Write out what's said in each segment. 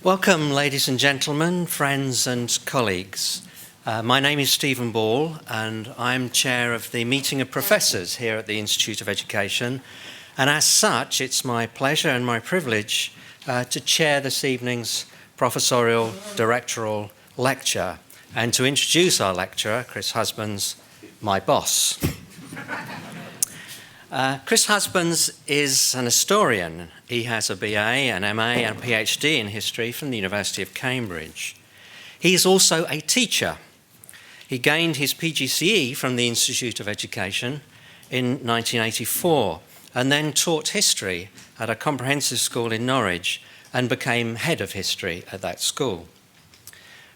Welcome, ladies and gentlemen, friends and colleagues. My name is Stephen Ball, and I'm chair of the Meeting of Professors here at the Institute of Education. And as such, it's my pleasure and my privilege to chair this evening's professorial directoral lecture and to introduce our lecturer, Chris Husbands, my boss. Chris Husbands is an historian. He has a BA, an MA and a PhD in history from the University of Cambridge. He is also a teacher. He gained his PGCE from the Institute of Education in 1984 and then taught history at a comprehensive school in Norwich and became head of history at that school.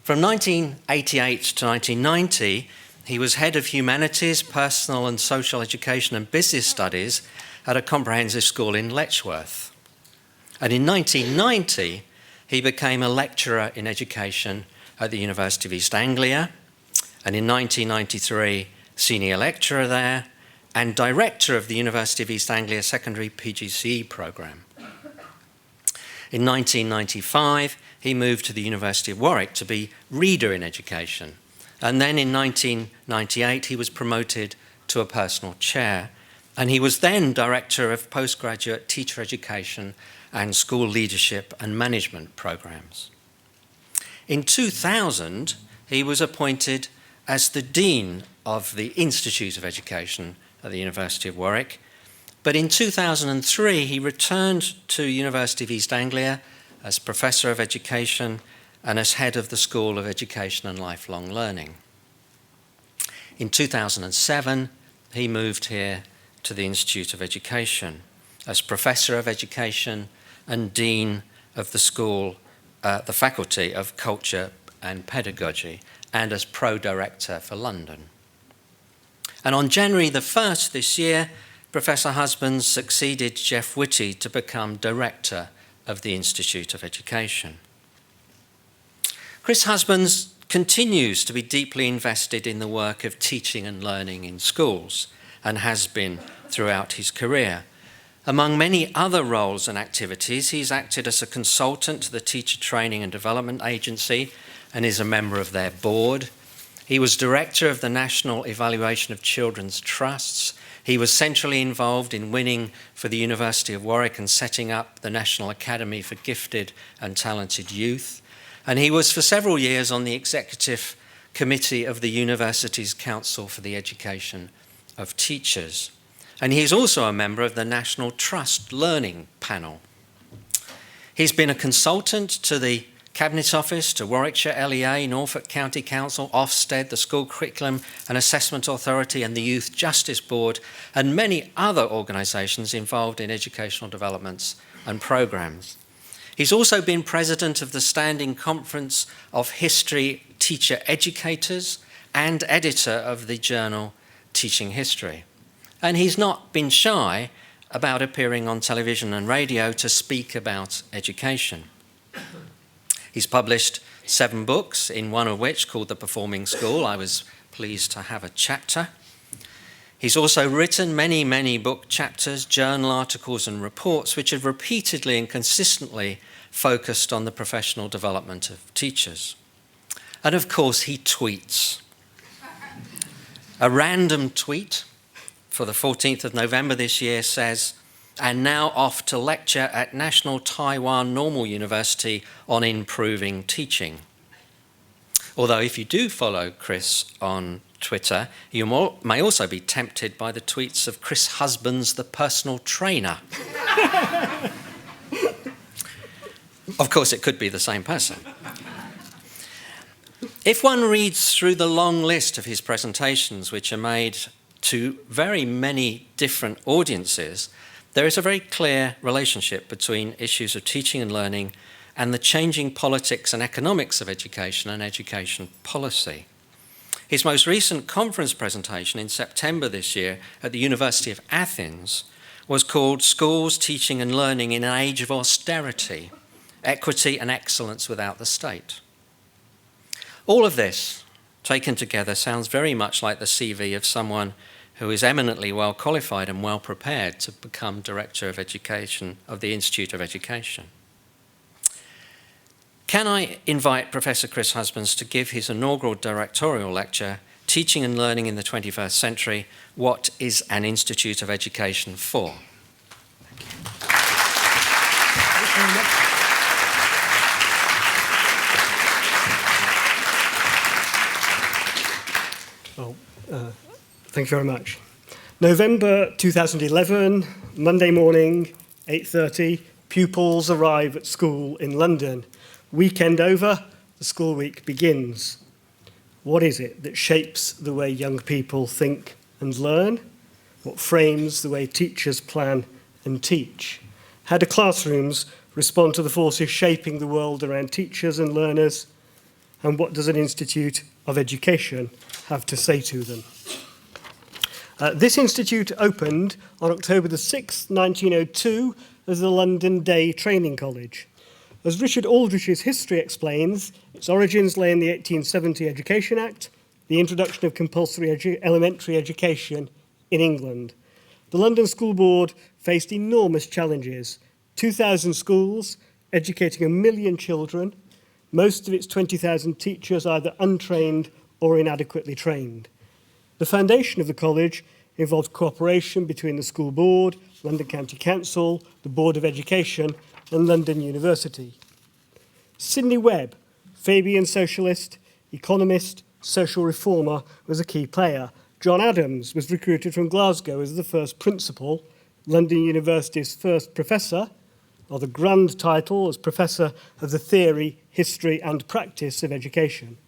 From 1988 to 1990, he was head of humanities, personal and social education and business studies at a comprehensive school in Letchworth. And in 1990, he became a lecturer in education at the University of East Anglia, and in 1993, senior lecturer there, and director of the University of East Anglia Secondary PGCE programme. In 1995, he moved to the University of Warwick to be reader in education. And then in 1998, he was promoted to a personal chair. And he was then director of postgraduate teacher education and school leadership and management programs. In 2000, he was appointed as the Dean of the Institute of Education at the University of Warwick. But in 2003, he returned to University of East Anglia as Professor of Education and as head of the School of Education and Lifelong Learning. In 2007, he moved here to the Institute of Education as Professor of Education and Dean of the School, the Faculty of Culture and Pedagogy, and as Pro-Director for London. And on January the 1st this year, Professor Husbands succeeded Jeff Whitty to become Director of the Institute of Education. Chris Husbands continues to be deeply invested in the work of teaching and learning in schools and has been throughout his career. Among many other roles and activities, he's acted as a consultant to the Teacher Training and Development Agency and is a member of their board. He was director of the National Evaluation of Children's Trusts. He was centrally involved in winning for the University of Warwick and setting up the National Academy for Gifted and Talented Youth. And he was for several years on the executive committee of the university's Council for the Education of Teachers. And he is also a member of the National Trust Learning Panel. He's been a consultant to the Cabinet Office, to Warwickshire LEA, Norfolk County Council, Ofsted, the School Curriculum and Assessment Authority and the Youth Justice Board, and many other organisations involved in educational developments and programmes. He's also been president of the Standing Conference of History Teacher Educators and editor of the journal Teaching History. And he's not been shy about appearing on television and radio to speak about education. He's published 7 books, in one of which, called The Performing School, I was pleased to have a chapter. He's also written many book chapters, journal articles and reports which have repeatedly and consistently focused on the professional development of teachers. And of course, he tweets. A random tweet for the 14th of November this year says, "And now off to lecture at National Taiwan Normal University on improving teaching." Although if you do follow Chris on Twitter, you may also be tempted by the tweets of Chris Husbands, the personal trainer. Of course, it could be the same person. If one reads through the long list of his presentations, which are made to very many different audiences, there is a very clear relationship between issues of teaching and learning and the changing politics and economics of education and education policy. His most recent conference presentation in September this year at the University of Athens was called "Schools, Teaching and Learning in an Age of Austerity, Equity and Excellence Without the State." All of this, taken together, sounds very much like the CV of someone who is eminently well qualified and well prepared to become Director of Education of the Institute of Education. Can I invite Professor Chris Husbands to give his inaugural directorial lecture, Teaching and Learning in the 21st Century, What is an Institute of Education for? Thank you very much. November 2011, Monday morning, 8:30, pupils arrive at school in London. Weekend over, the school week begins. What is it that shapes the way young people think and learn? What frames the way teachers plan and teach? How do classrooms respond to the forces shaping the world around teachers and learners? And what does an Institute of Education have to say to them? This institute opened on October the 6th, 1902, as the London Day Training College. As Richard Aldrich's history explains, its origins lay in the 1870 Education Act, the introduction of compulsory elementary education in England. The London School Board faced enormous challenges. 2,000 schools, educating 1 million children, most of its 20,000 teachers either untrained or inadequately trained. The foundation of the college involved cooperation between the School Board, London County Council, the Board of Education and London University. Sidney Webb, Fabian socialist, economist, social reformer, was a key player. John Adams was recruited from Glasgow as the first principal, London University's first professor, or the grand title as Professor of the Theory, History and Practice of Education.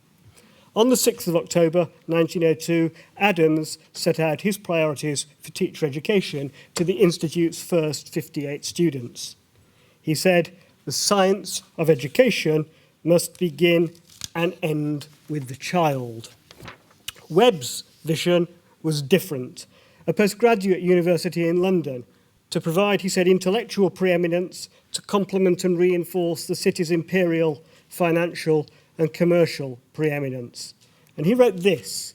On the 6th of October 1902, Adams set out his priorities for teacher education to the Institute's first 58 students. He said, "The science of education must begin and end with the child." Webb's vision was different. A postgraduate university in London to provide, he said, intellectual preeminence to complement and reinforce the city's imperial, financial and commercial preeminence. And he wrote this: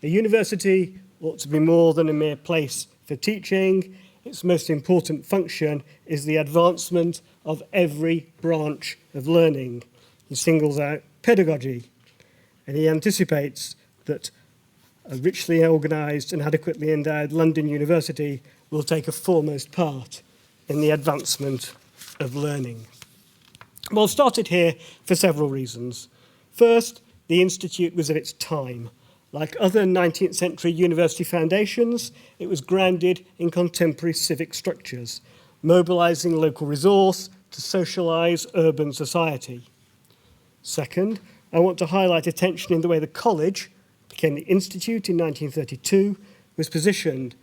"A university ought to be more than a mere place for teaching. Its most important function is the advancement of every branch of learning." He singles out pedagogy, and he anticipates that a richly organised and adequately endowed London University will take a foremost part in the advancement of learning. Well, I've started here for several reasons. First, the Institute was of its time. Like other 19th century university foundations, it was grounded in contemporary civic structures, mobilising local resource to socialise urban society. Second, I want to highlight attention in the way the college became the Institute in 1932, was positioned,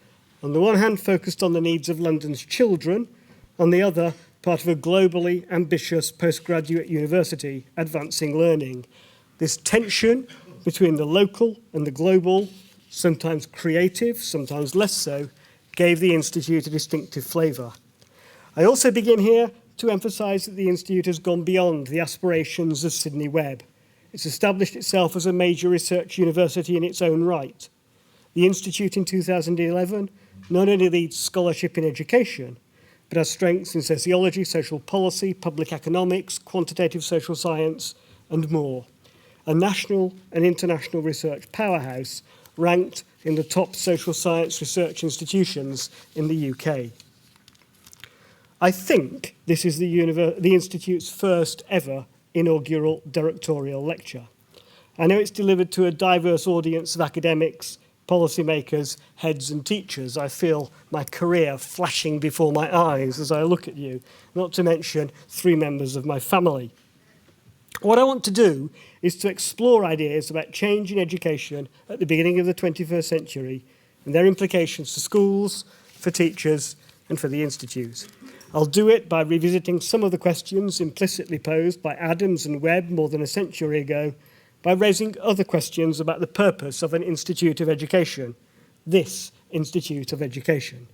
on the one hand focused on the needs of London's children, on the other part of a globally ambitious postgraduate university advancing learning. This tension between the local and the global, sometimes creative, sometimes less so, gave the Institute a distinctive flavour. I also begin here to emphasise that the Institute has gone beyond the aspirations of Sidney Webb. It's established itself as a major research university in its own right. The Institute in 2011 not only leads scholarship in education, but has strengths in sociology, social policy, public economics, quantitative social science, and more. A national and international research powerhouse ranked in the top social science research institutions in the UK. I think this is the Institute's first ever inaugural directorial lecture. I know it's delivered to a diverse audience of academics, policymakers, heads and teachers. I feel my career flashing before my eyes as I look at you, not to mention 3 members of my family. What I want to do is to explore ideas about change in education at the beginning of the 21st century and their implications for schools, for teachers and for the Institute. I'll do it by revisiting some of the questions implicitly posed by Adams and Webb more than a century ago, by raising other questions about the purpose of an Institute of Education, this Institute of Education.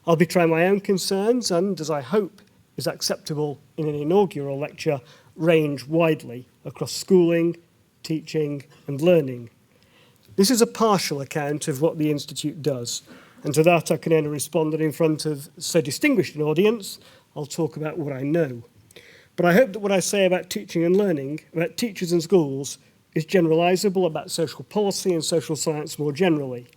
I'll be trying my own concerns and, as I hope is acceptable in an inaugural lecture, range widely across schooling, teaching and learning. This is a partial account of what the Institute does, and to that I can only respond that in front of so distinguished an audience, I'll talk about what I know. But I hope that what I say about teaching and learning, about teachers and schools, is generalisable about social policy and social science more generally.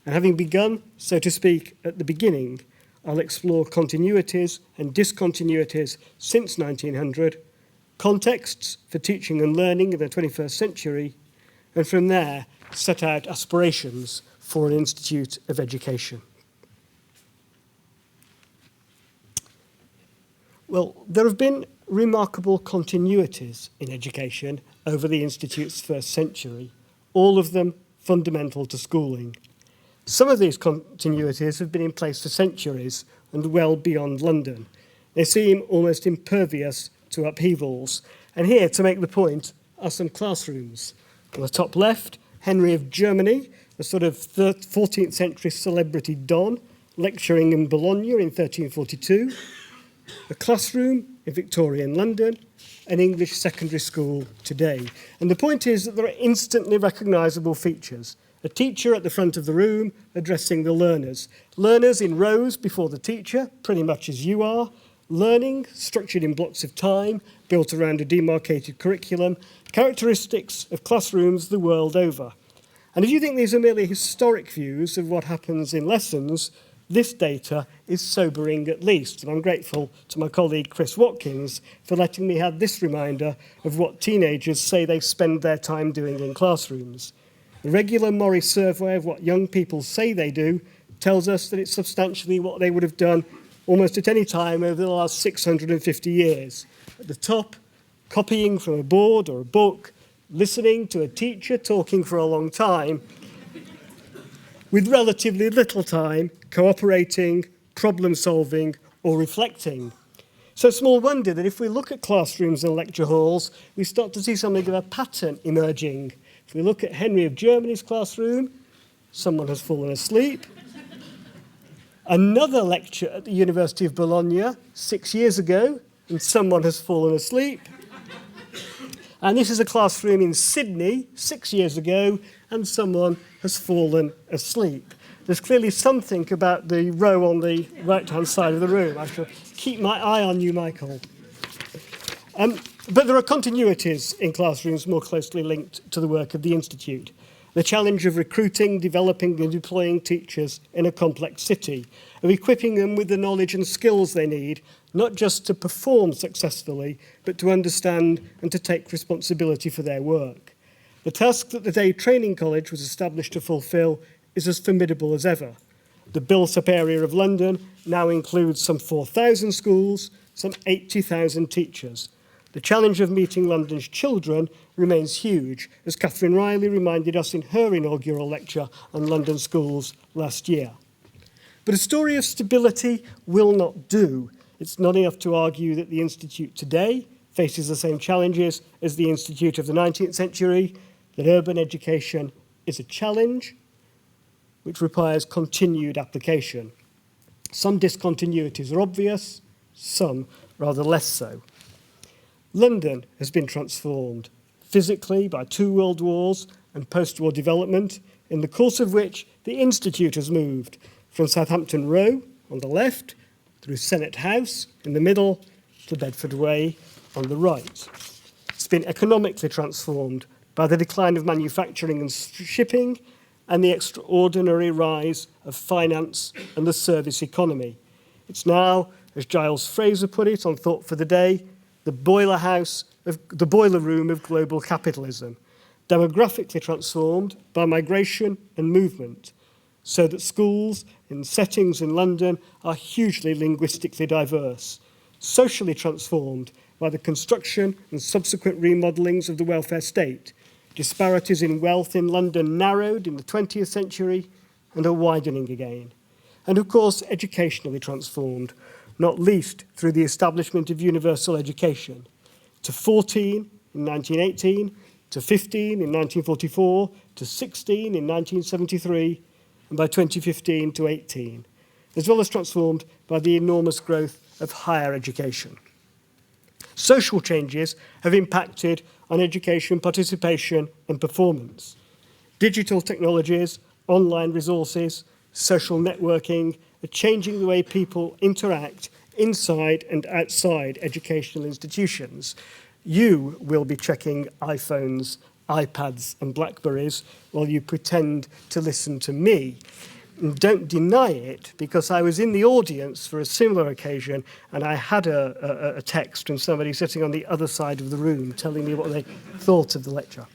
And having begun, so to speak, at the beginning, I'll explore continuities and discontinuities since 1900, contexts for teaching and learning in the 21st century, and from there set out aspirations for an Institute of Education. Well, there have been remarkable continuities in education over the Institute's first century, all of them fundamental to schooling. Some of these continuities have been in place for centuries and well beyond London. They seem almost impervious to upheavals. And here, to make the point, are some classrooms. On the top left, Henry of Germany, a sort of 14th century celebrity don, lecturing in Bologna in 1342. A classroom in Victorian London, an English secondary school today. And the point is that there are instantly recognisable features. A teacher at the front of the room addressing the learners. Learners in rows before the teacher, pretty much as you are. Learning, structured in blocks of time, built around a demarcated curriculum. Characteristics of classrooms the world over. And if you think these are merely historic views of what happens in lessons, this data is sobering at least. And I'm grateful to my colleague Chris Watkins for letting me have this reminder of what teenagers say they spend their time doing in classrooms. The regular Morris survey of what young people say they do tells us that it's substantially what they would have done almost at any time over the last 650 years. At the top, copying from a board or a book, listening to a teacher talking for a long time, with relatively little time cooperating, problem solving, or reflecting. So small wonder that if we look at classrooms and lecture halls, we start to see something of a pattern emerging. If we look at Henry of Germany's classroom, someone has fallen asleep. Another lecture at the University of Bologna 6 years ago, and someone has fallen asleep. And this is a classroom in Sydney 6 years ago, and someone has fallen asleep. There's clearly something about the row on the right-hand side of the room. I shall keep my eye on you, Michael. But there are continuities in classrooms more closely linked to the work of the Institute. The challenge of recruiting, developing and deploying teachers in a complex city, of equipping them with the knowledge and skills they need, not just to perform successfully, but to understand and to take responsibility for their work. The task that the Day Training College was established to fulfil is as formidable as ever. The built-up area of London now includes some 4,000 schools, some 80,000 teachers. The challenge of meeting London's children remains huge, as Catherine Riley reminded us in her inaugural lecture on London schools last year. But a story of stability will not do. It's not enough to argue that the Institute today faces the same challenges as the Institute of the 19th century, that urban education is a challenge which requires continued application. Some discontinuities are obvious, some rather less so. London has been transformed physically by 2 world wars and post-war development, in the course of which the Institute has moved from Southampton Row on the left, through Senate House in the middle, to Bedford Way on the right. It's been economically transformed by the decline of manufacturing and shipping and the extraordinary rise of finance and the service economy. It's now, as Giles Fraser put it on Thought for the Day, the boiler room of global capitalism, demographically transformed by migration and movement, so that schools in settings in London are hugely linguistically diverse, socially transformed by the construction and subsequent remodelings of the welfare state. Disparities in wealth in London narrowed in the 20th century and are widening again. And of course, educationally transformed, not least through the establishment of universal education, to 14 in 1918, to 15 in 1944, to 16 in 1973, and by 2015 to 18, as well as transformed by the enormous growth of higher education. Social changes have impacted on education participation and performance. Digital technologies, online resources, social networking are changing the way people interact inside and outside educational institutions. You will be checking iPhones, iPads and Blackberries while you pretend to listen to me. And don't deny it, because I was in the audience for a similar occasion and I had a text from somebody sitting on the other side of the room telling me what they thought of the lecture.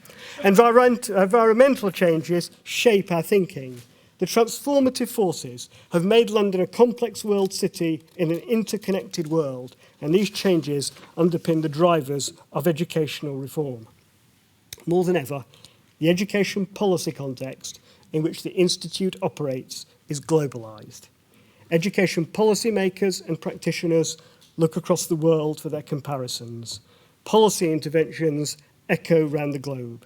Environmental changes shape our thinking. The transformative forces have made London a complex world city in an interconnected world, and these changes underpin the drivers of educational reform. More than ever, the education policy context in which the Institute operates is globalised. Education policymakers and practitioners look across the world for their comparisons. Policy interventions echo round the globe.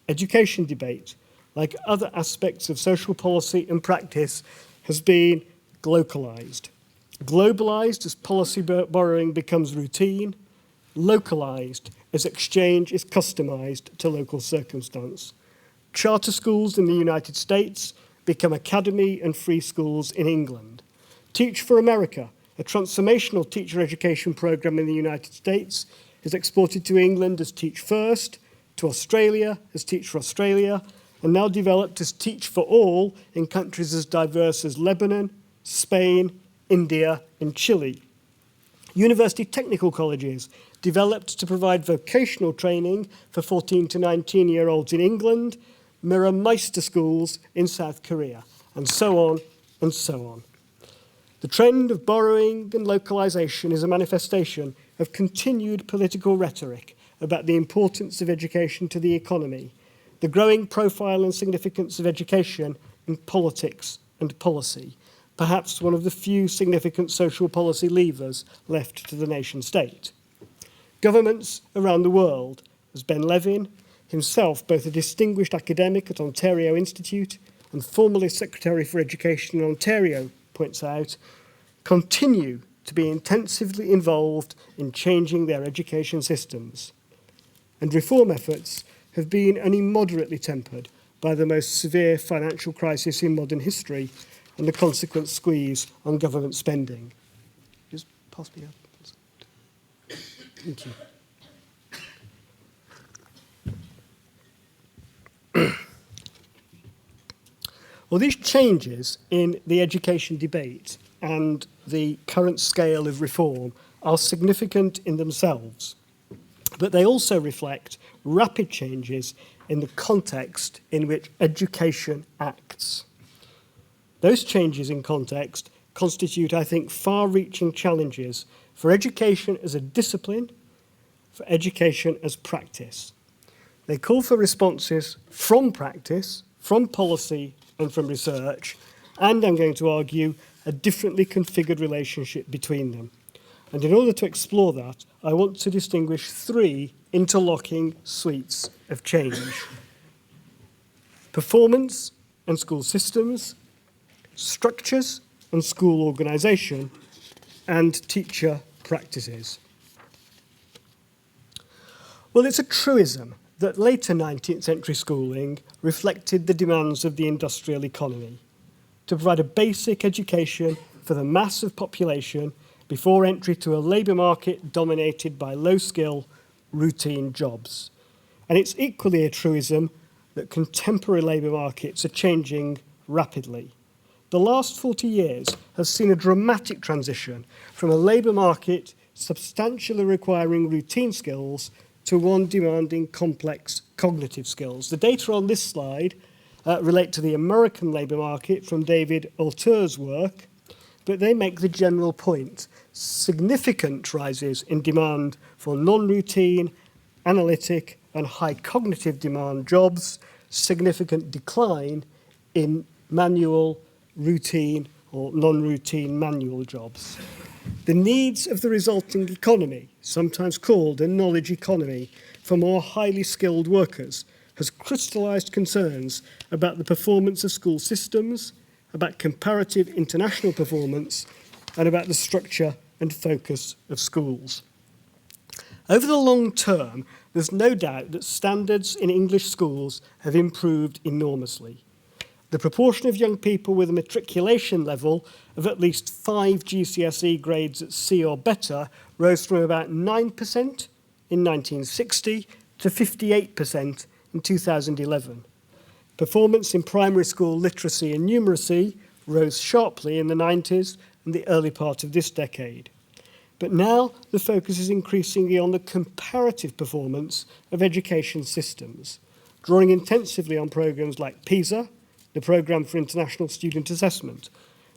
Education debate, like other aspects of social policy and practice, has been localised. Globalised as policy borrowing becomes routine, localised as exchange is customised to local circumstance. Charter schools in the United States become academy and free schools in England. Teach for America, a transformational teacher education programme in the United States, is exported to England as Teach First, to Australia as Teach for Australia, and now developed as Teach for All in countries as diverse as Lebanon, Spain, India and Chile. University technical colleges developed to provide vocational training for 14 to 19-year-olds in England, mirror Meister schools in South Korea, and so on and so on. The trend of borrowing and localisation is a manifestation of continued political rhetoric about the importance of education to the economy, the growing profile and significance of education in politics and policy, perhaps one of the few significant social policy levers left to the nation-state. Governments around the world, as Ben Levin, himself both a distinguished academic at Ontario Institute and formerly Secretary for Education in Ontario, points out, continue to be intensively involved in changing their education systems. And reform efforts have been only moderately tempered by the most severe financial crisis in modern history and the consequent squeeze on government spending. Just pass me up. Thank you. Well, these changes in the education debate and the current scale of reform are significant in themselves, but they also reflect rapid changes in the context in which education acts. Those changes in context constitute, I think, far-reaching challenges for education as a discipline, for education as practice. They call for responses from practice, from policy, and from research, and I'm going to argue a differently configured relationship between them. And in order to explore that, I want to distinguish three interlocking suites of change: performance and school systems, structures and school organisation, and teacher practices. Well, it's a truism that later 19th century schooling reflected the demands of the industrial economy to provide a basic education for the mass of population before entry to a labour market dominated by low-skill, routine jobs. And it's equally a truism that contemporary labour markets are changing rapidly. The last 40 years has seen a dramatic transition from a labour market substantially requiring routine skills to one demanding complex cognitive skills. The data on this slide relate to the American labour market from David Alter's work, but they make the general point: significant rises in demand for non-routine, analytic and high cognitive demand jobs, significant decline in manual, routine or non-routine manual jobs. The needs of the resulting economy, sometimes called a knowledge economy, for more highly skilled workers has crystallised concerns about the performance of school systems, about comparative international performance, and about the structure and focus of schools. Over the long term, there's no doubt that standards in English schools have improved enormously. The proportion of young people with a matriculation level of at least 5 GCSE grades at C or better rose from about 9% in 1960 to 58% in 2011. Performance in primary school literacy and numeracy rose sharply in the 90s and the early part of this decade. But now the focus is increasingly on the comparative performance of education systems, drawing intensively on programs like PISA, the Programme for International Student Assessment,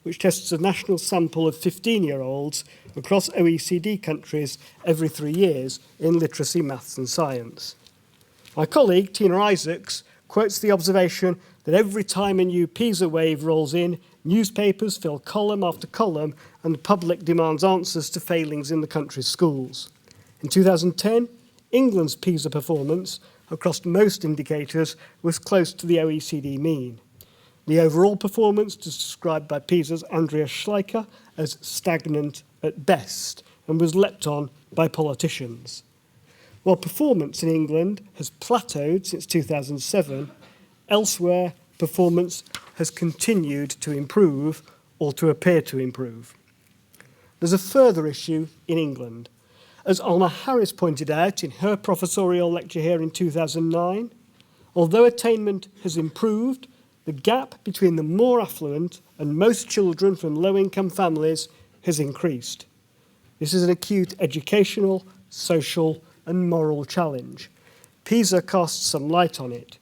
which tests a national sample of 15-year-olds across OECD countries every 3 years in literacy, maths and science. My colleague, Tina Isaacs, quotes the observation that every time a new PISA wave rolls in, newspapers fill column after column and the public demands answers to failings in the country's schools. In 2010, England's PISA performance across most indicators was close to the OECD mean. The overall performance is described by PISA's Andreas Schleicher as stagnant at best and was leapt on by politicians. While performance in England has plateaued since 2007, elsewhere performance has continued to improve or to appear to improve. There's a further issue in England. As Alma Harris pointed out in her professorial lecture here in 2009, although attainment has improved, the gap between the more affluent and most children from low-income families has increased. This is an acute educational, social and moral challenge. PISA casts some light on it.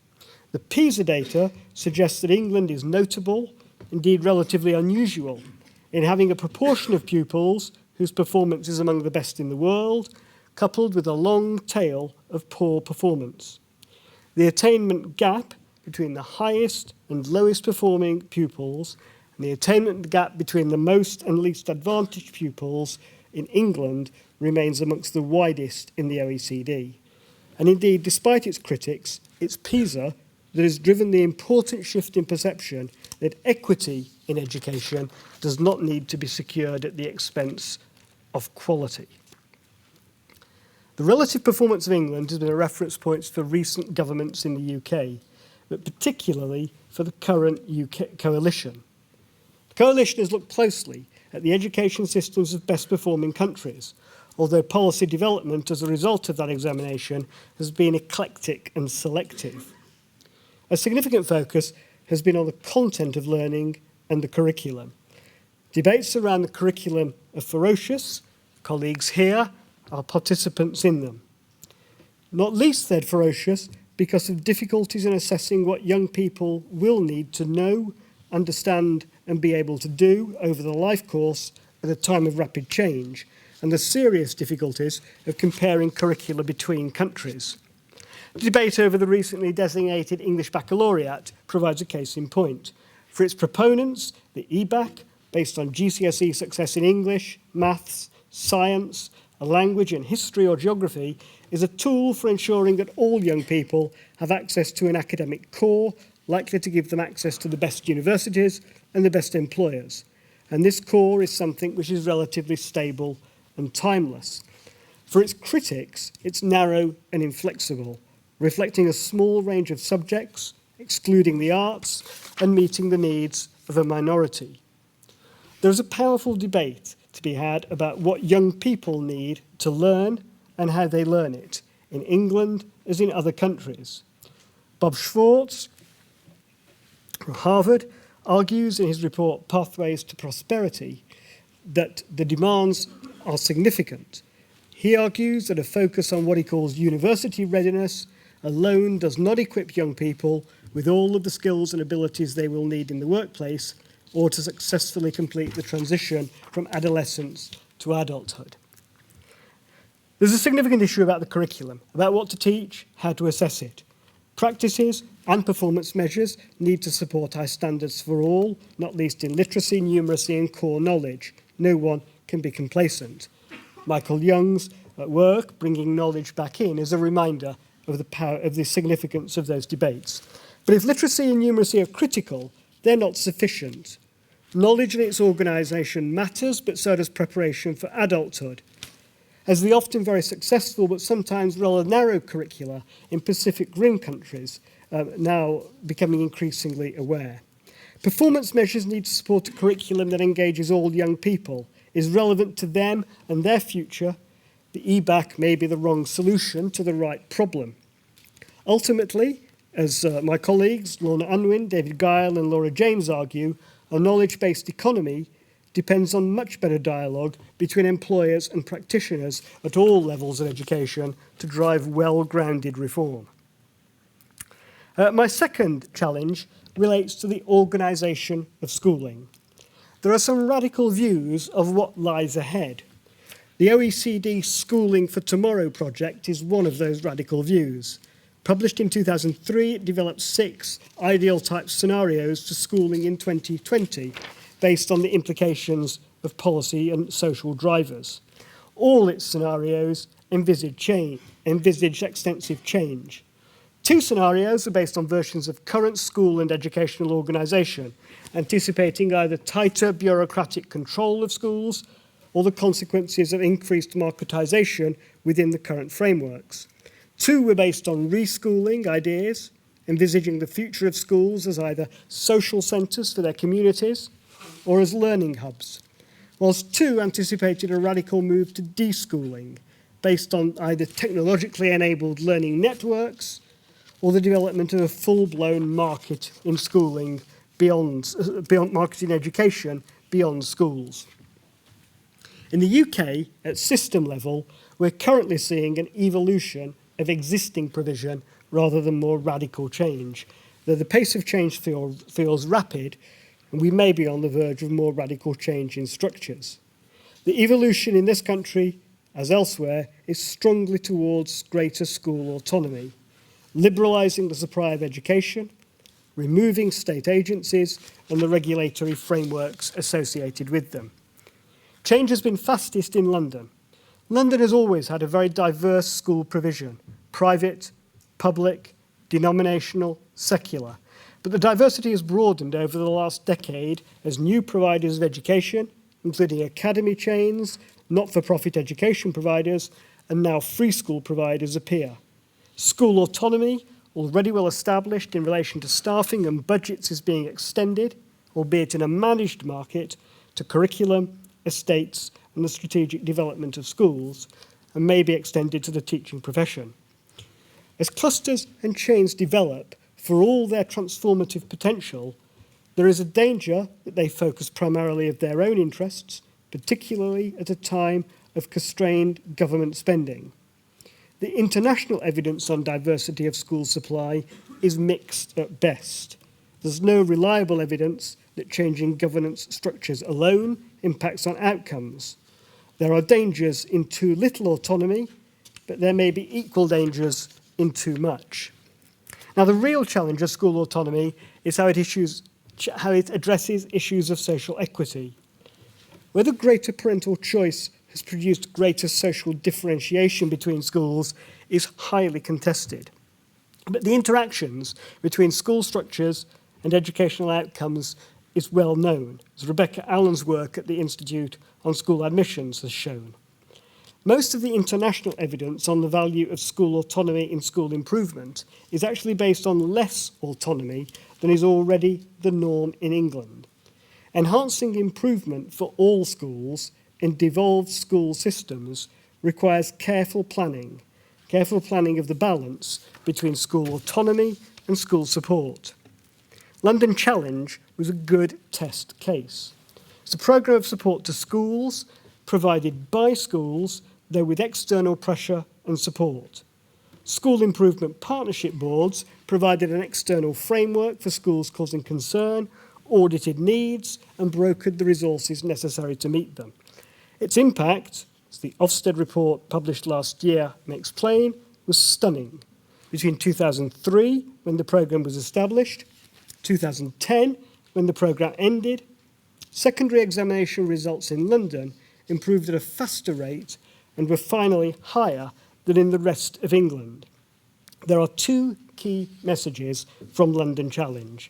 The PISA data suggests that England is notable, indeed relatively unusual, in having a proportion of pupils whose performance is among the best in the world, coupled with a long tail of poor performance. The attainment gap between the highest and lowest performing pupils and the attainment gap between the most and least advantaged pupils in England remains amongst the widest in the OECD. And indeed, despite its critics, it's PISA that has driven the important shift in perception that equity in education does not need to be secured at the expense of quality. The relative performance of England has been a reference point for recent governments in the UK, but particularly for the current UK coalition. The coalition has looked closely at the education systems of best performing countries, although policy development as a result of that examination has been eclectic and selective. A significant focus has been on the content of learning and the curriculum. Debates around the curriculum are ferocious. Colleagues here are participants in them. Not least they're ferocious because of difficulties in assessing what young people will need to know, understand and be able to do over the life course at a time of rapid change, and the serious difficulties of comparing curricula between countries. The debate over the recently designated English Baccalaureate provides a case in point. For its proponents, the EBAC, based on GCSE success in English, maths, science, a language in history or geography, is a tool for ensuring that all young people have access to an academic core likely to give them access to the best universities and the best employers. And this core is something which is relatively stable and timeless. For its critics, it's narrow and inflexible, reflecting a small range of subjects, excluding the arts, and meeting the needs of a minority. There is a powerful debate to be had about what young people need to learn and how they learn it, in England as in other countries. Bob Schwartz from Harvard argues in his report Pathways to Prosperity that the demands are significant. He argues that a focus on what he calls university readiness alone does not equip young people with all of the skills and abilities they will need in the workplace or to successfully complete the transition from adolescence to adulthood. There's a significant issue about the curriculum, about what to teach, how to assess it. Practices and performance measures need to support high standards for all, not least in literacy, numeracy and core knowledge. No one can be complacent. Michael Young's work, Bringing Knowledge Back In, is a reminder of the power of the significance of those debates. But if literacy and numeracy are critical, they're not sufficient. Knowledge and its organisation matters, but so does preparation for adulthood. As the often very successful but sometimes rather narrow curricula in Pacific Rim countries now becoming increasingly aware. Performance measures need to support a curriculum that engages all young people, is relevant to them and their future. The EBAC may be the wrong solution to the right problem. Ultimately, as my colleagues Lorna Unwin, David Guile and Laura James argue, a knowledge-based economy depends on much better dialogue between employers and practitioners at all levels of education to drive well-grounded reform. My second challenge relates to the organisation of schooling. There are some radical views of what lies ahead. The OECD Schooling for Tomorrow project is one of those radical views. Published in 2003, it developed 6 ideal type scenarios for schooling in 2020 based on the implications of policy and social drivers. All its scenarios envisage extensive change. 2 scenarios are based on versions of current school and educational organisation, anticipating either tighter bureaucratic control of schools or the consequences of increased marketisation within the current frameworks. 2 were based on reschooling ideas, envisaging the future of schools as either social centres for their communities or as learning hubs, whilst 2 anticipated a radical move to deschooling, based on either technologically enabled learning networks or the development of a full-blown market in schooling beyond market in education beyond schools. In the UK, at system level, we're currently seeing an evolution of existing provision rather than more radical change. Though the pace of change feels rapid, and we may be on the verge of more radical change in structures. The evolution in this country, as elsewhere, is strongly towards greater school autonomy, liberalising the supply of education, removing state agencies and the regulatory frameworks associated with them. Change has been fastest in London. London has always had a very diverse school provision, private, public, denominational, secular. But the diversity has broadened over the last decade as new providers of education, including academy chains, not-for-profit education providers, and now free school providers appear. School autonomy, already well established in relation to staffing and budgets, is being extended, albeit in a managed market, to curriculum, estates, and the strategic development of schools, and may be extended to the teaching profession. As clusters and chains develop, for all their transformative potential, there is a danger that they focus primarily of their own interests, particularly at a time of constrained government spending. The international evidence on diversity of school supply is mixed at best. There's no reliable evidence that changing governance structures alone impacts on outcomes. There are dangers in too little autonomy, but there may be equal dangers in too much. Now, the real challenge of school autonomy is how it addresses issues of social equity. Whether greater parental choice has produced greater social differentiation between schools is highly contested. But the interactions between school structures and educational outcomes is well known, as Rebecca Allen's work at the Institute on School Admissions has shown. Most of the international evidence on the value of school autonomy in school improvement is actually based on less autonomy than is already the norm in England. Enhancing improvement for all schools in devolved school systems requires careful planning of the balance between school autonomy and school support. London Challenge was a good test case. It's a programme of support to schools provided by schools, though with external pressure and support. School Improvement Partnership Boards provided an external framework for schools causing concern, audited needs, and brokered the resources necessary to meet them. Its impact, as the Ofsted report published last year makes plain, was stunning. Between 2003, when the programme was established, 2010, when the programme ended, secondary examination results in London improved at a faster rate and were finally higher than in the rest of England. There are 2 key messages from London Challenge.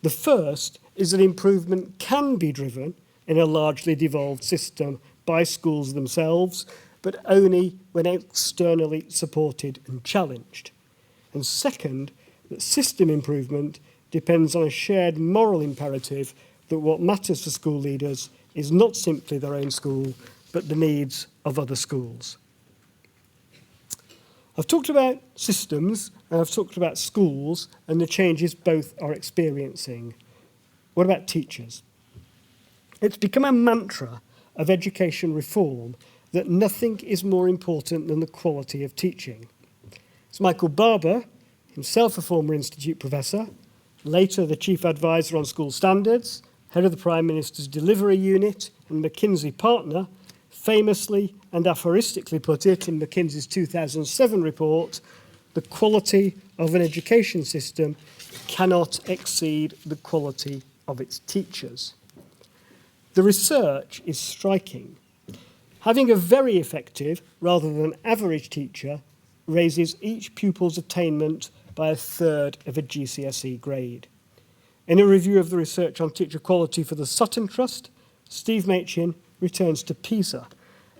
The first is that improvement can be driven in a largely devolved system by schools themselves, but only when externally supported and challenged. And second, that system improvement depends on a shared moral imperative that what matters for school leaders is not simply their own school, but the needs of other schools. I've talked about systems, and I've talked about schools and the changes both are experiencing. What about teachers? It's become a mantra of education reform that nothing is more important than the quality of teaching. It's Michael Barber, himself a former institute professor, later the chief advisor on school standards, head of the Prime Minister's delivery unit and McKinsey partner, famously and aphoristically put it in McKinsey's 2007 report, the quality of an education system cannot exceed the quality of its teachers. The research is striking. Having a very effective rather than average teacher raises each pupil's attainment by a third of a GCSE grade. In a review of the research on teacher quality for the Sutton Trust, Steve Machin returns to PISA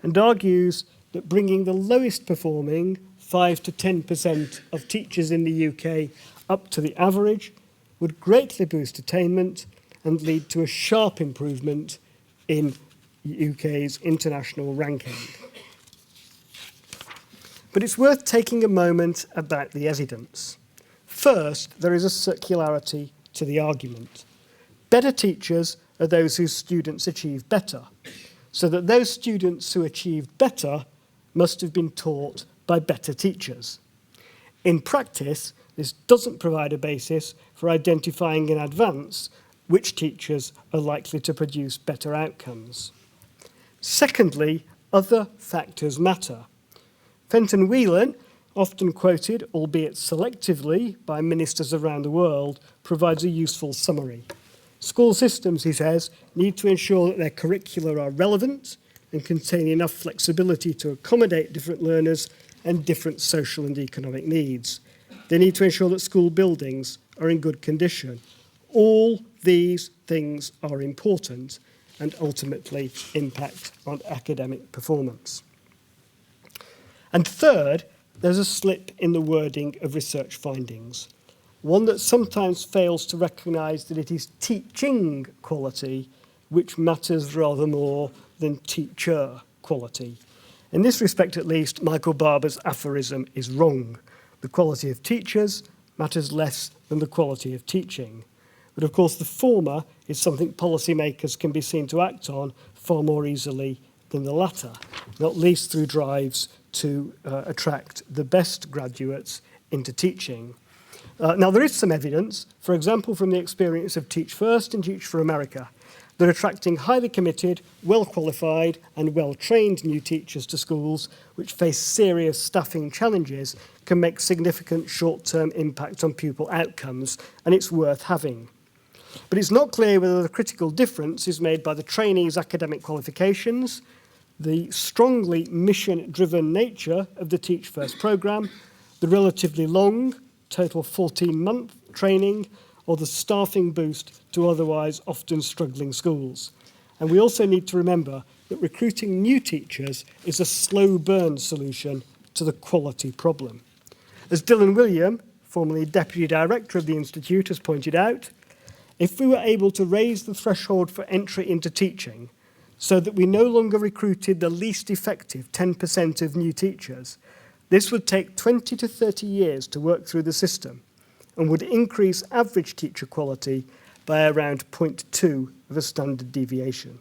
and argues that bringing the lowest performing 5 to 10% of teachers in the UK up to the average would greatly boost attainment and lead to a sharp improvement in UK's international ranking. But it's worth taking a moment about the evidence. First, there is a circularity to the argument. Better teachers are those whose students achieve better, so that those students who achieve better must have been taught by better teachers. In practice, this doesn't provide a basis for identifying in advance which teachers are likely to produce better outcomes. Secondly, other factors matter. Fenton Whelan, often quoted, albeit selectively, by ministers around the world, provides a useful summary. School systems, he says, need to ensure that their curricula are relevant and contain enough flexibility to accommodate different learners and different social and economic needs. They need to ensure that school buildings are in good condition. All these things are important and ultimately impact on academic performance. And third, there's a slip in the wording of research findings, one that sometimes fails to recognise that it is teaching quality which matters rather more than teacher quality. In this respect, at least, Michael Barber's aphorism is wrong. The quality of teachers matters less than the quality of teaching. But of course, the former is something policymakers can be seen to act on far more easily than the latter, not least through drives to attract the best graduates into teaching. Now, there is some evidence, for example, from the experience of Teach First and Teach for America, that attracting highly committed, well-qualified and well-trained new teachers to schools which face serious staffing challenges can make significant short-term impact on pupil outcomes, and it's worth having. But it's not clear whether the critical difference is made by the trainees' academic qualifications, the strongly mission-driven nature of the Teach First programme, the relatively long, total 14-month training, or the staffing boost to otherwise often struggling schools. And we also need to remember that recruiting new teachers is a slow burn solution to the quality problem. As Dylan William, formerly Deputy Director of the Institute, has pointed out, if we were able to raise the threshold for entry into teaching so that we no longer recruited the least effective 10% of new teachers, this would take 20 to 30 years to work through the system and would increase average teacher quality by around 0.2 of a standard deviation.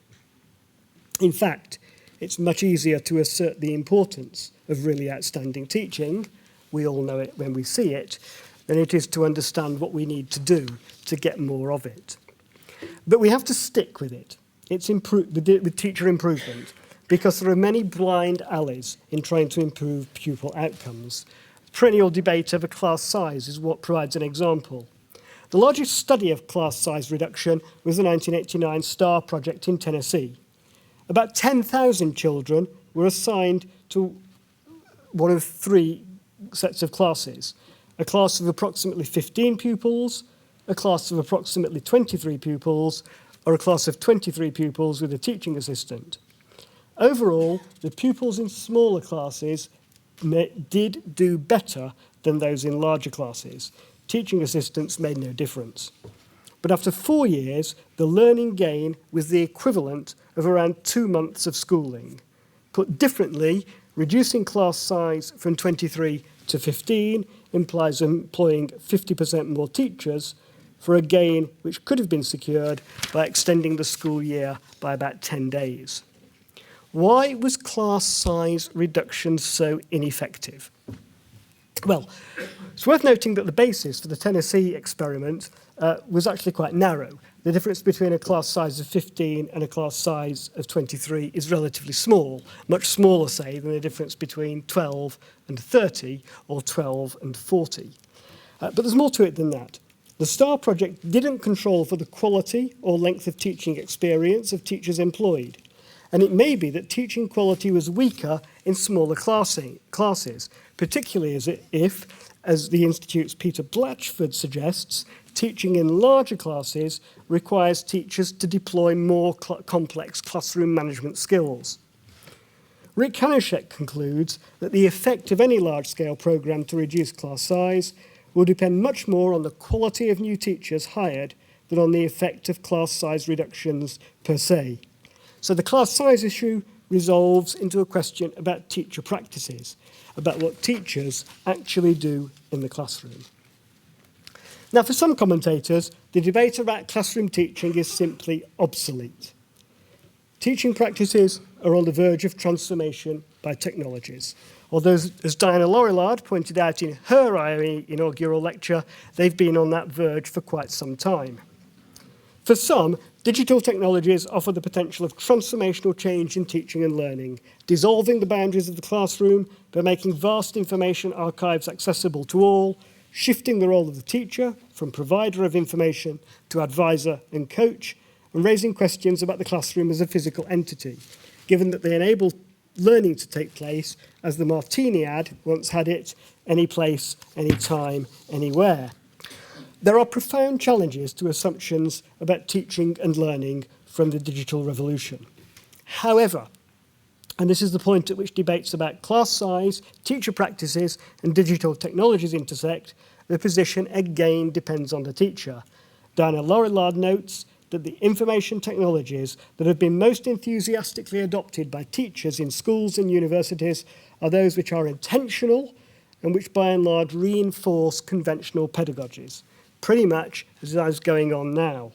In fact, it's much easier to assert the importance of really outstanding teaching, we all know it when we see it, than it is to understand what we need to do to get more of it. But we have to stick with it. It's with teacher improvement, because there are many blind alleys in trying to improve pupil outcomes. The perennial debate over class size is what provides an example. The largest study of class size reduction was the 1989 STAR project in Tennessee. About 10,000 children were assigned to one of three sets of classes: a class of approximately 15 pupils, a class of approximately 23 pupils, or a class of 23 pupils with a teaching assistant. Overall, the pupils in smaller classes did do better than those in larger classes. teaching assistants made no difference. But after 4 years, the learning gain was the equivalent of around 2 months of schooling. Put differently, reducing class size from 23 to 15 implies employing 50% more teachers for a gain which could have been secured by extending the school year by about 10 days. Why was class size reduction so ineffective? Well, it's worth noting that the basis for the Tennessee experiment was actually quite narrow. The difference between a class size of 15 and a class size of 23 is relatively small, much smaller, say, than the difference between 12 and 30 or 12 and 40. But there's more to it than that. The STAR project didn't control for the quality or length of teaching experience of teachers employed. And it may be that teaching quality was weaker in smaller classes, particularly if, as the Institute's Peter Blatchford suggests, teaching in larger classes requires teachers to deploy more complex classroom management skills. Rick Hanushek concludes that the effect of any large-scale programme to reduce class size will depend much more on the quality of new teachers hired than on the effect of class size reductions per se. So the class size issue resolves into a question about teacher practices, about what teachers actually do in the classroom. Now, for some commentators, the debate about classroom teaching is simply obsolete. Teaching practices are on the verge of transformation by technologies. Although, as Diana Lorillard pointed out in her IOE inaugural lecture, they've been on that verge for quite some time. For some, digital technologies offer the potential of transformational change in teaching and learning, dissolving the boundaries of the classroom by making vast information archives accessible to all, shifting the role of the teacher from provider of information to advisor and coach, and raising questions about the classroom as a physical entity, given that they enable learning to take place, as the Martini ad once had it, any place, any time, anywhere. There are profound challenges to assumptions about teaching and learning from the digital revolution. However, and this is the point at which debates about class size, teacher practices, and digital technologies intersect, the position again depends on the teacher. Diana Lorillard notes that the information technologies that have been most enthusiastically adopted by teachers in schools and universities are those which are intentional and which by and large reinforce conventional pedagogies, pretty much as is going on now.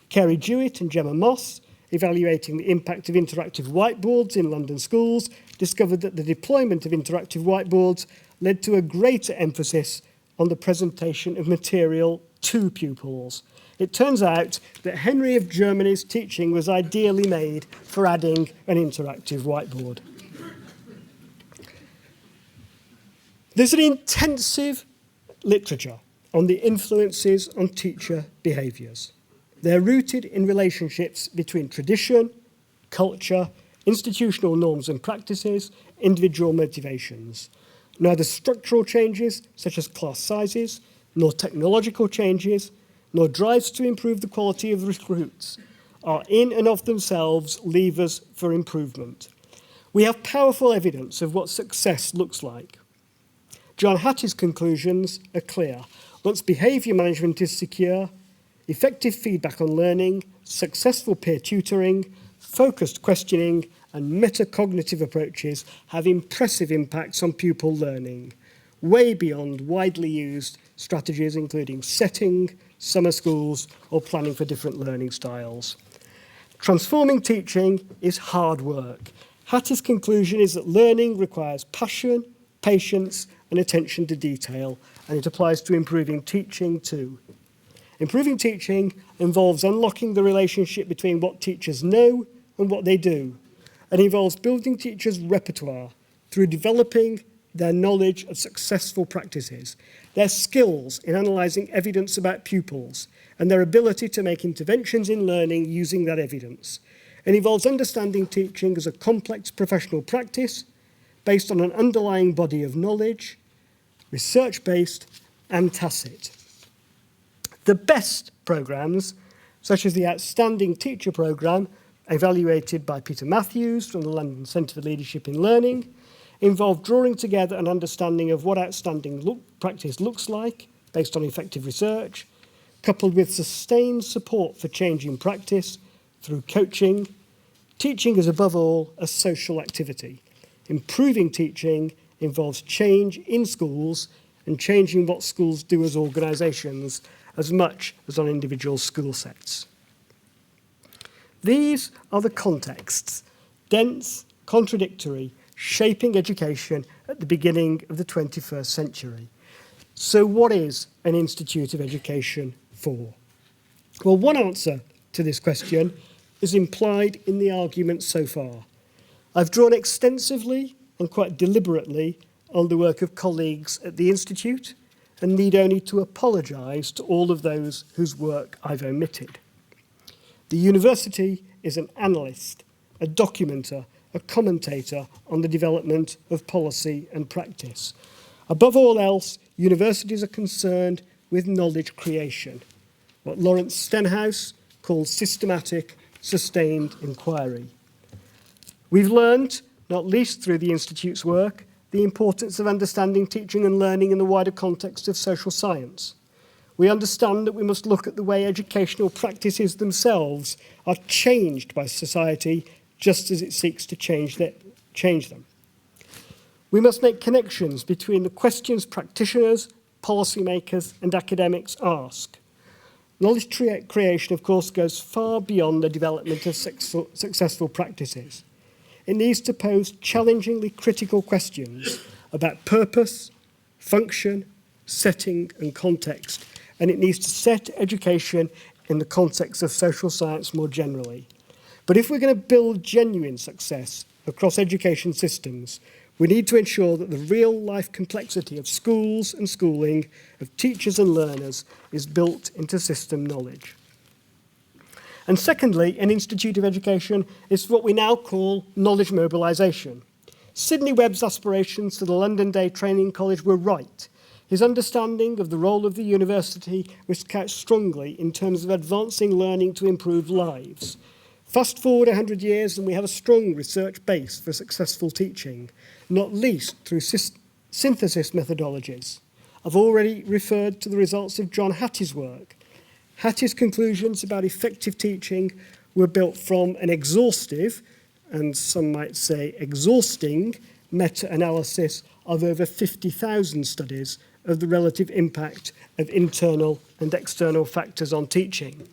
Kerry Jewett and Gemma Moss, evaluating the impact of interactive whiteboards in London schools, discovered that the deployment of interactive whiteboards led to a greater emphasis on the presentation of material to pupils. It turns out that Henry of Germany's teaching was ideally made for adding an interactive whiteboard. There's an intensive literature on the influences on teacher behaviours. They're rooted in relationships between tradition, culture, institutional norms and practices, individual motivations. Neither structural changes, such as class sizes, nor technological changes, nor drives to improve the quality of recruits are in and of themselves levers for improvement. We have powerful evidence of what success looks like. John Hattie's conclusions are clear. Once behaviour management is secure, effective feedback on learning, successful peer tutoring, focused questioning, and metacognitive approaches have impressive impacts on pupil learning, way beyond widely used strategies including setting, summer schools, or planning for different learning styles. Transforming teaching is hard work. Hattie's conclusion is that learning requires passion, patience, and attention to detail, and it applies to improving teaching too. Improving teaching involves unlocking the relationship between what teachers know and what they do, and involves building teachers' repertoire through developing their knowledge of successful practices, their skills in analysing evidence about pupils, and their ability to make interventions in learning using that evidence. It involves understanding teaching as a complex professional practice based on an underlying body of knowledge, research-based and tacit. The best programmes, such as the Outstanding Teacher Programme, evaluated by Peter Matthews from the London Centre for Leadership in Learning, involve drawing together an understanding of what outstanding practice looks like, based on effective research, coupled with sustained support for changing practice through coaching. Teaching is above all a social activity. Improving teaching involves change in schools and changing what schools do as organisations as much as on individual school sets. These are the contexts, dense, contradictory, shaping education at the beginning of the 21st century. So what is an Institute of Education for? Well, one answer to this question is implied in the argument so far. I've drawn extensively and quite deliberately on the work of colleagues at the Institute and need only to apologise to all of those whose work I've omitted. The university is an analyst, a documenter, a commentator on the development of policy and practice. Above all else, universities are concerned with knowledge creation, what Lawrence Stenhouse calls systematic, sustained inquiry. We've learned, not least through the Institute's work, the importance of understanding teaching and learning in the wider context of social science. We understand that we must look at the way educational practices themselves are changed by society just as it seeks to change them. We must make connections between the questions practitioners, policymakers, and academics ask. Knowledge creation, of course, goes far beyond the development of successful practices. It needs to pose challengingly critical questions about purpose, function, setting, and context, and it needs to set education in the context of social science more generally. But if we're going to build genuine success across education systems, we need to ensure that the real-life complexity of schools and schooling, of teachers and learners, is built into system knowledge. And secondly, an Institute of Education is what we now call knowledge mobilisation. Sidney Webb's aspirations for the London Day Training College were right. His understanding of the role of the university was couched strongly in terms of advancing learning to improve lives. Fast forward 100 years and we have a strong research base for successful teaching, not least through synthesis methodologies. I've already referred to the results of John Hattie's work. Hattie's conclusions about effective teaching were built from an exhaustive, and some might say exhausting, meta-analysis of over 50,000 studies of the relative impact of internal and external factors on teaching.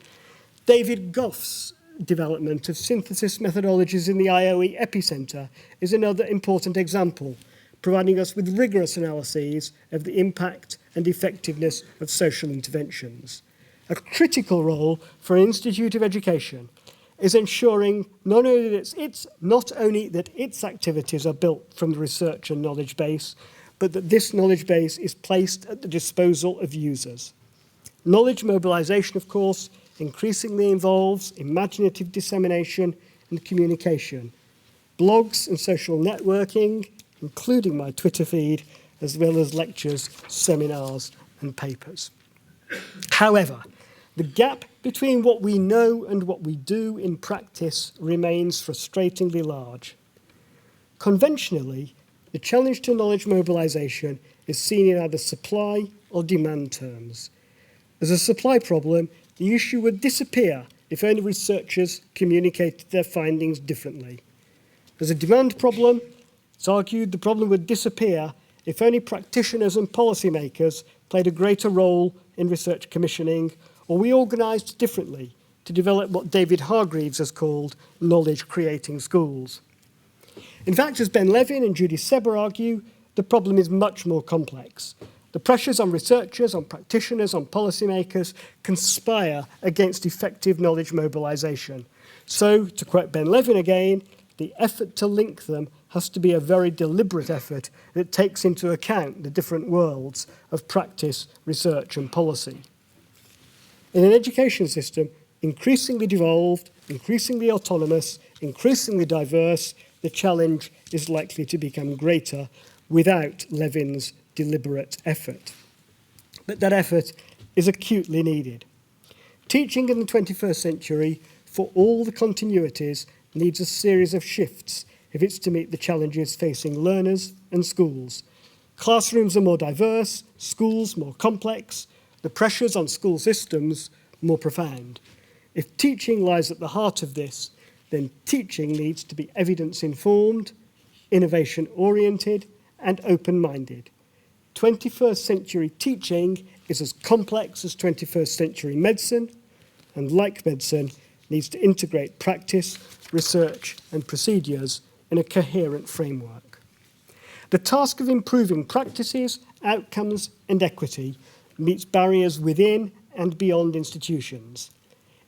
David Gough's development of synthesis methodologies in the IOE epicenter is another important example, providing us with rigorous analyses of the impact and effectiveness of social interventions. A critical role for an Institute of Education is ensuring not only that its activities are built from the research and knowledge base, but that this knowledge base is placed at the disposal of users. Knowledge mobilisation, of course, increasingly involves imaginative dissemination and communication, blogs and social networking, including my Twitter feed, as well as lectures, seminars, and papers. However, the gap between what we know and what we do in practice remains frustratingly large. Conventionally, the challenge to knowledge mobilisation is seen in either supply or demand terms. As a supply problem, the issue would disappear if only researchers communicated their findings differently. As a demand problem, it's argued the problem would disappear if only practitioners and policymakers played a greater role in research commissioning, or we organised differently to develop what David Hargreaves has called knowledge-creating schools. In fact, as Ben Levin and Judy Seber argue, the problem is much more complex. The pressures on researchers, on practitioners, on policymakers conspire against effective knowledge mobilisation. So, to quote Ben Levin again, the effort to link them has to be a very deliberate effort that takes into account the different worlds of practice, research and policy. In an education system increasingly devolved, increasingly autonomous, increasingly diverse, the challenge is likely to become greater without Levin's deliberate effort. But that effort is acutely needed. Teaching in the 21st century, for all the continuities, needs a series of shifts if it's to meet the challenges facing learners and schools. Classrooms are more diverse, schools more complex, the pressures on school systems more profound. If teaching lies at the heart of this, then teaching needs to be evidence-informed, innovation-oriented, and open-minded. 21st century teaching is as complex as 21st century medicine, and like medicine, needs to integrate practice, research, and procedures in a coherent framework. The task of improving practices, outcomes, and equity meets barriers within and beyond institutions.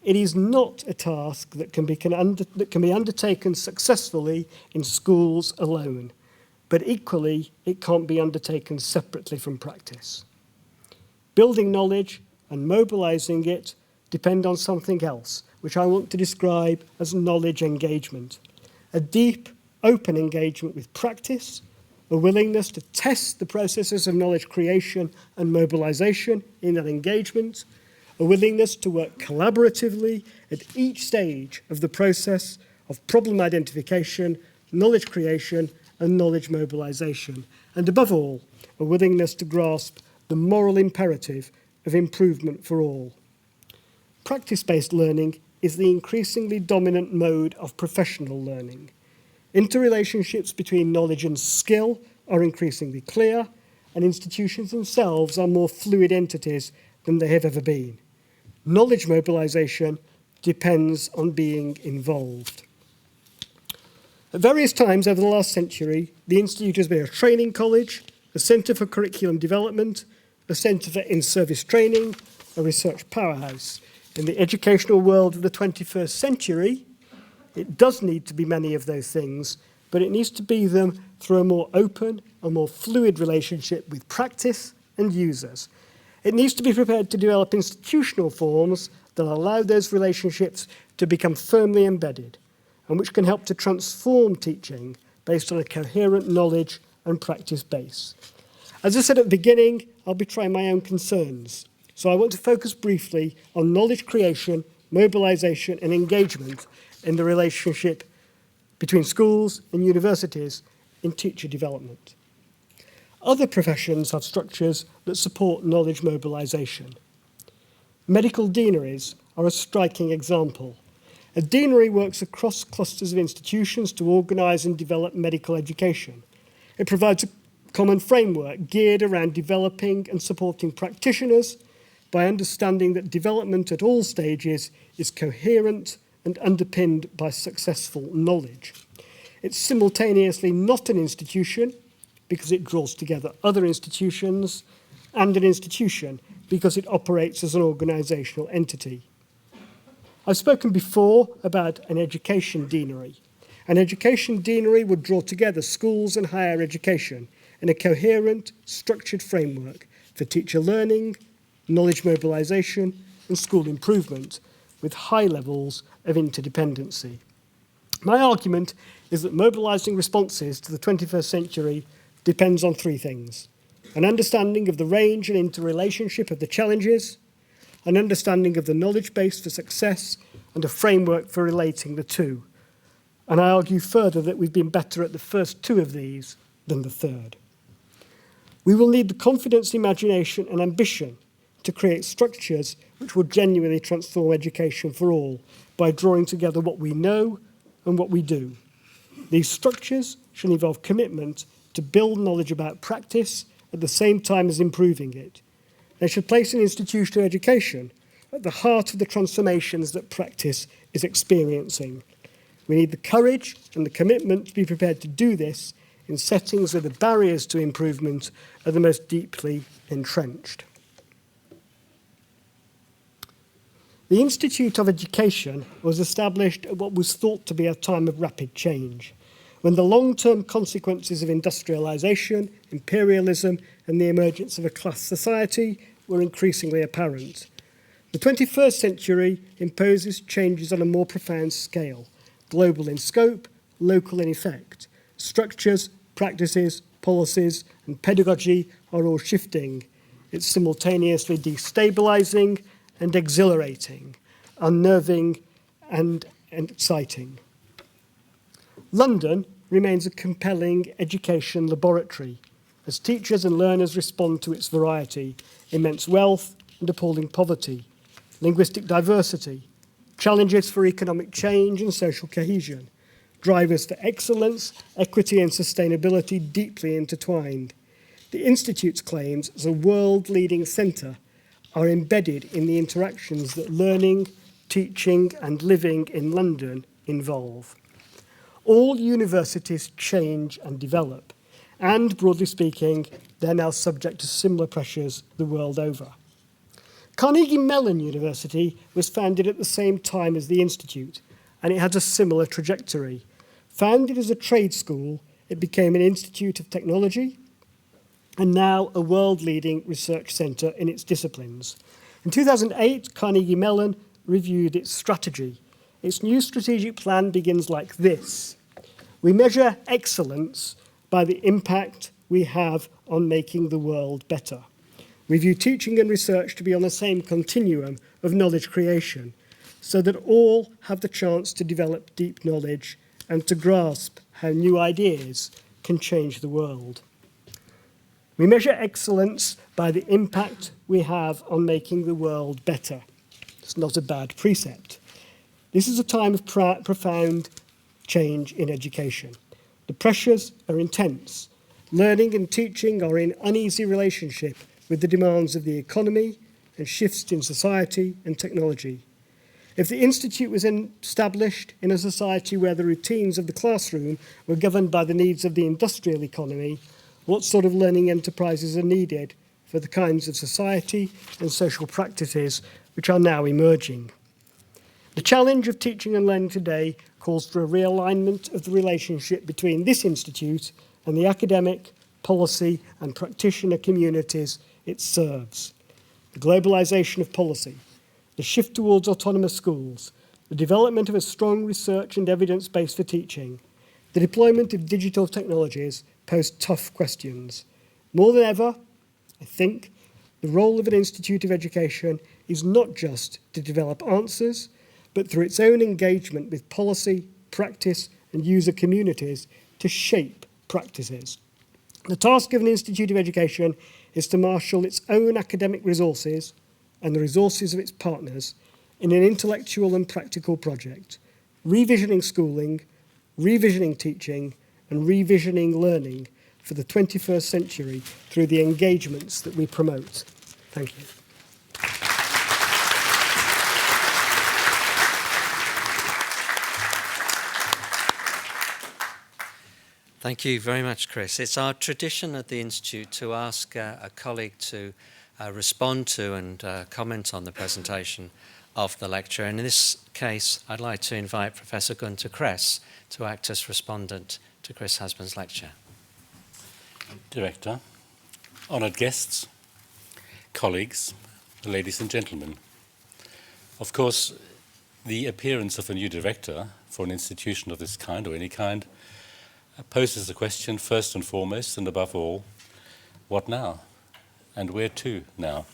It is not a task that can be undertaken successfully in schools alone, but equally, it can't be undertaken separately from practice. Building knowledge and mobilizing it depend on something else, which I want to describe as knowledge engagement. A deep, open engagement with practice, a willingness to test the processes of knowledge creation and mobilization in that engagement, a willingness to work collaboratively at each stage of the process of problem identification, knowledge creation, and knowledge mobilization, and above all, a willingness to grasp the moral imperative of improvement for all. Practice-based learning is the increasingly dominant mode of professional learning. Interrelationships between knowledge and skill are increasingly clear, and institutions themselves are more fluid entities than they have ever been. Knowledge mobilization depends on being involved. At various times over the last century, the Institute has been a training college, a centre for curriculum development, a centre for in-service training, a research powerhouse. In the educational world of the 21st century, it does need to be many of those things, but it needs to be them through a more open, a more fluid relationship with practice and users. It needs to be prepared to develop institutional forms that allow those relationships to become firmly embedded, and which can help to transform teaching based on a coherent knowledge and practice base. As I said at the beginning, I'll be trying my own concerns. So I want to focus briefly on knowledge creation, mobilization, and engagement in the relationship between schools and universities in teacher development. Other professions have structures that support knowledge mobilization. Medical deaneries are a striking example. A deanery works across clusters of institutions to organise and develop medical education. It provides a common framework geared around developing and supporting practitioners by understanding that development at all stages is coherent and underpinned by successful knowledge. It's simultaneously not an institution because it draws together other institutions, and an institution because it operates as an organisational entity. I've spoken before about an education deanery. An education deanery would draw together schools and higher education in a coherent, structured framework for teacher learning, knowledge mobilization, and school improvement with high levels of interdependency. My argument is that mobilizing responses to the 21st century depends on three things: an understanding of the range and interrelationship of the challenges, an understanding of the knowledge base for success, and a framework for relating the two. And I argue further that we've been better at the first two of these than the third. We will need the confidence, imagination, and ambition to create structures which will genuinely transform education for all by drawing together what we know and what we do. These structures should involve commitment to build knowledge about practice at the same time as improving it. They should place an institutional education at the heart of the transformations that practice is experiencing. We need the courage and the commitment to be prepared to do this in settings where the barriers to improvement are the most deeply entrenched. The Institute of Education was established at what was thought to be a time of rapid change, when the long-term consequences of industrialization, imperialism, and the emergence of a class society were increasingly apparent. The 21st century imposes changes on a more profound scale, global in scope, local in effect. Structures, practices, policies, and pedagogy are all shifting. It's simultaneously destabilizing and exhilarating, unnerving and exciting. London remains a compelling education laboratory, as teachers and learners respond to its variety, immense wealth and appalling poverty, linguistic diversity, challenges for economic change and social cohesion, drivers for excellence, equity and sustainability deeply intertwined. The Institute's claims as a world-leading centre are embedded in the interactions that learning, teaching and living in London involve. All universities change and develop, and broadly speaking, they're now subject to similar pressures the world over. Carnegie Mellon University was founded at the same time as the Institute, and it had a similar trajectory. Founded as a trade school, it became an institute of technology, and now a world-leading research centre in its disciplines. In 2008, Carnegie Mellon reviewed its strategy. Its new strategic plan begins like this. We measure excellence by the impact we have on making the world better. We view teaching and research to be on the same continuum of knowledge creation, so that all have the chance to develop deep knowledge and to grasp how new ideas can change the world. We measure excellence by the impact we have on making the world better. It's not a bad precept. This is a time of profound change in education. The pressures are intense. Learning and teaching are in uneasy relationship with the demands of the economy and shifts in society and technology. If the Institute was established in a society where the routines of the classroom were governed by the needs of the industrial economy, what sort of learning enterprises are needed for the kinds of society and social practices which are now emerging? The challenge of teaching and learning today calls for a realignment of the relationship between this institute and the academic, policy and practitioner communities it serves. The globalisation of policy, the shift towards autonomous schools, the development of a strong research and evidence base for teaching, the deployment of digital technologies pose tough questions. More than ever, I think, the role of an Institute of Education is not just to develop answers, but through its own engagement with policy, practice and user communities to shape practices. The task of an Institute of Education is to marshal its own academic resources and the resources of its partners in an intellectual and practical project, revisioning schooling, revisioning teaching and revisioning learning for the 21st century through the engagements that we promote. Thank you. Thank you very much, Chris. It's our tradition at the Institute to ask a colleague to respond to and comment on the presentation of the lecture. And in this case, I'd like to invite Professor Gunter Kress to act as respondent to Chris Hasband's lecture. Director, honoured guests, colleagues, ladies and gentlemen. Of course, the appearance of a new director for an institution of this kind or any kind poses the question first and foremost and above all, what now? And where to now?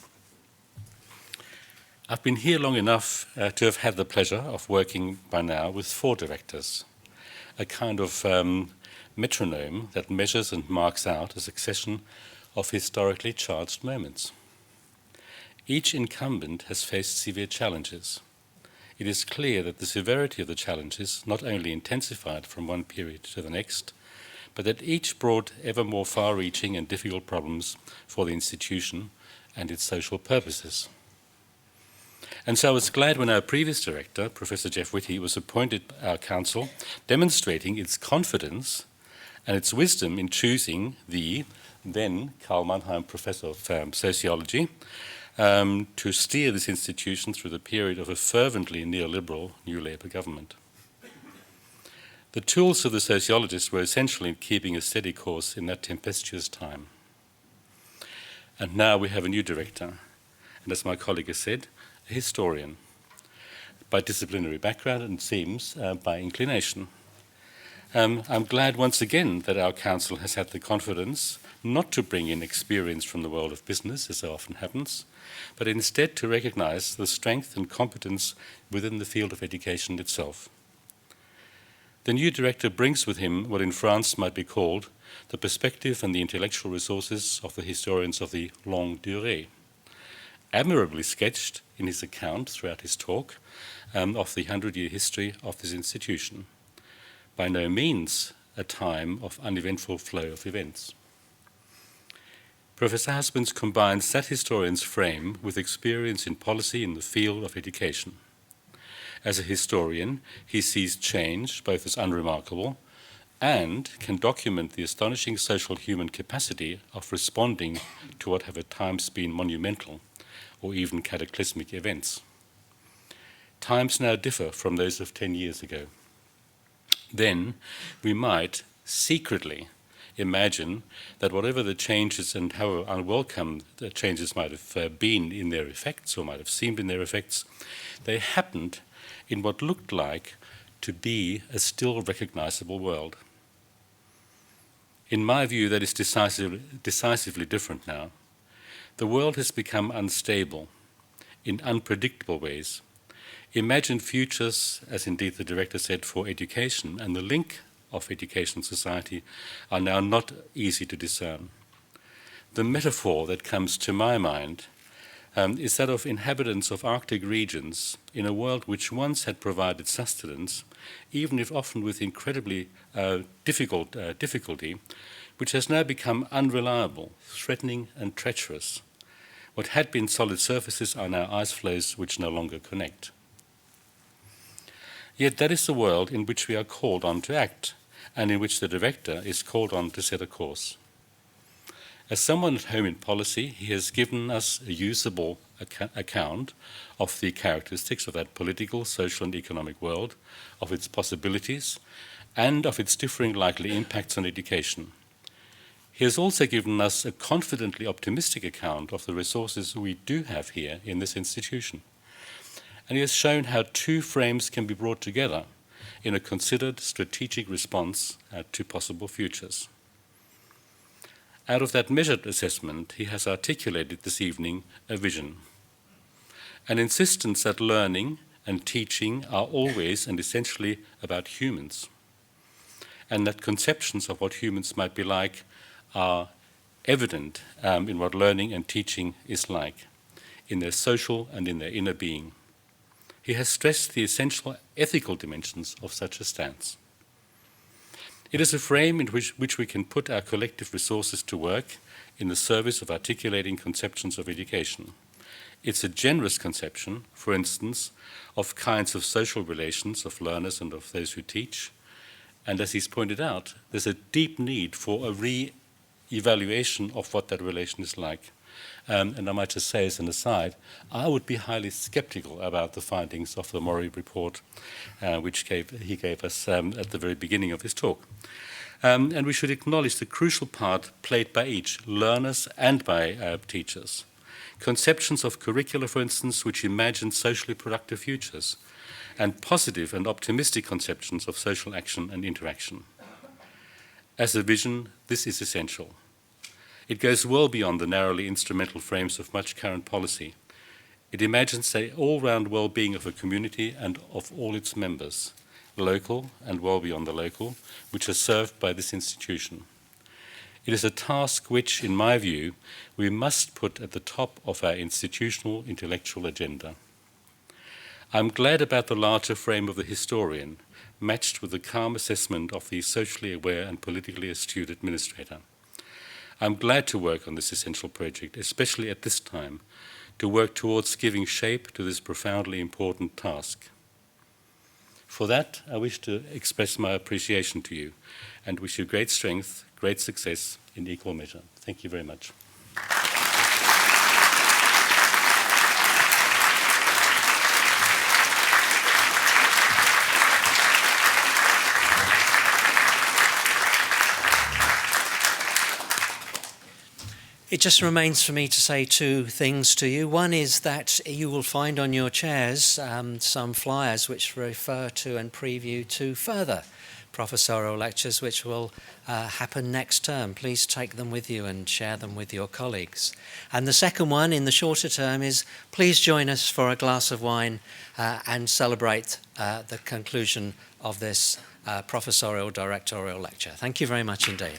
I've been here long enough to have had the pleasure of working by now with 4 directors, a kind of metronome that measures and marks out a succession of historically charged moments. Each incumbent has faced severe challenges. It is clear that the severity of the challenges not only intensified from one period to the next, but that each brought ever more far-reaching and difficult problems for the institution and its social purposes. And so I was glad when our previous director, Professor Jeff Whitty, was appointed by our council, demonstrating its confidence and its wisdom in choosing the then Karl Mannheim Professor of Sociology to steer this institution through the period of a fervently neoliberal New Labour government. The tools of the sociologist were essential in keeping a steady course in that tempestuous time. And now we have a new director, and as my colleague has said, a historian, by disciplinary background and seems by inclination. I'm glad once again that our council has had the confidence not to bring in experience from the world of business, as so often happens, but instead to recognize the strength and competence within the field of education itself. The new director brings with him what in France might be called the perspective and the intellectual resources of the historians of the longue durée, admirably sketched in his account throughout his talk of the 100-year history of this institution. By no means a time of uneventful flow of events. Professor Husbands combines that historian's frame with experience in policy in the field of education. As a historian, he sees change both as unremarkable and can document the astonishing social human capacity of responding to what have at times been monumental or even cataclysmic events. Times now differ from those of 10 years ago. Then we might secretly imagine that whatever the changes and however unwelcome the changes might have been in their effects or might have seemed in their effects, they happened in what looked like to be a still recognizable world. In my view, that is decisively different now. The world has become unstable in unpredictable ways. Imagined futures, as indeed the director said, for education and the link of education and society are now not easy to discern. The metaphor that comes to my mind is that of inhabitants of Arctic regions in a world which once had provided sustenance, even if often with incredibly difficulty, which has now become unreliable, threatening and treacherous. What had been solid surfaces are now ice floes which no longer connect. Yet that is the world in which we are called on to act, and in which the director is called on to set a course. As someone at home in policy, he has given us a usable account of the characteristics of that political, social and economic world, of its possibilities, and of its differing likely impacts on education. He has also given us a confidently optimistic account of the resources we do have here in this institution. And he has shown how two frames can be brought together in a considered strategic response to possible futures. Out of that measured assessment, he has articulated this evening a vision, an insistence that learning and teaching are always and essentially about humans, and that conceptions of what humans might be like are evident in what learning and teaching is like, in their social and in their inner being. He has stressed the essential ethical dimensions of such a stance. It is a frame in which we can put our collective resources to work in the service of articulating conceptions of education. It's a generous conception, for instance, of kinds of social relations of learners and of those who teach. And as he's pointed out, there's a deep need for a re-evaluation of what that relation is like. And I might just say as an aside, I would be highly skeptical about the findings of the Mori report, which he gave us at the very beginning of his talk. And we should acknowledge the crucial part played by each, learners and by teachers. Conceptions of curricula, for instance, which imagine socially productive futures, and positive and optimistic conceptions of social action and interaction. As a vision, this is essential. It goes well beyond the narrowly instrumental frames of much current policy. It imagines the all-round well-being of a community and of all its members, local and well beyond the local, which are served by this institution. It is a task which, in my view, we must put at the top of our institutional intellectual agenda. I'm glad about the larger frame of the historian, matched with the calm assessment of the socially aware and politically astute administrator. I'm glad to work on this essential project, especially at this time, to work towards giving shape to this profoundly important task. For that, I wish to express my appreciation to you and wish you great strength, great success in equal measure. Thank you very much. It just remains for me to say two things to you. One is that you will find on your chairs some flyers which refer to and preview to further professorial lectures which will happen next term. Please take them with you and share them with your colleagues. And the second one, in the shorter term, is please join us for a glass of wine and celebrate the conclusion of this professorial directorial lecture. Thank you very much indeed.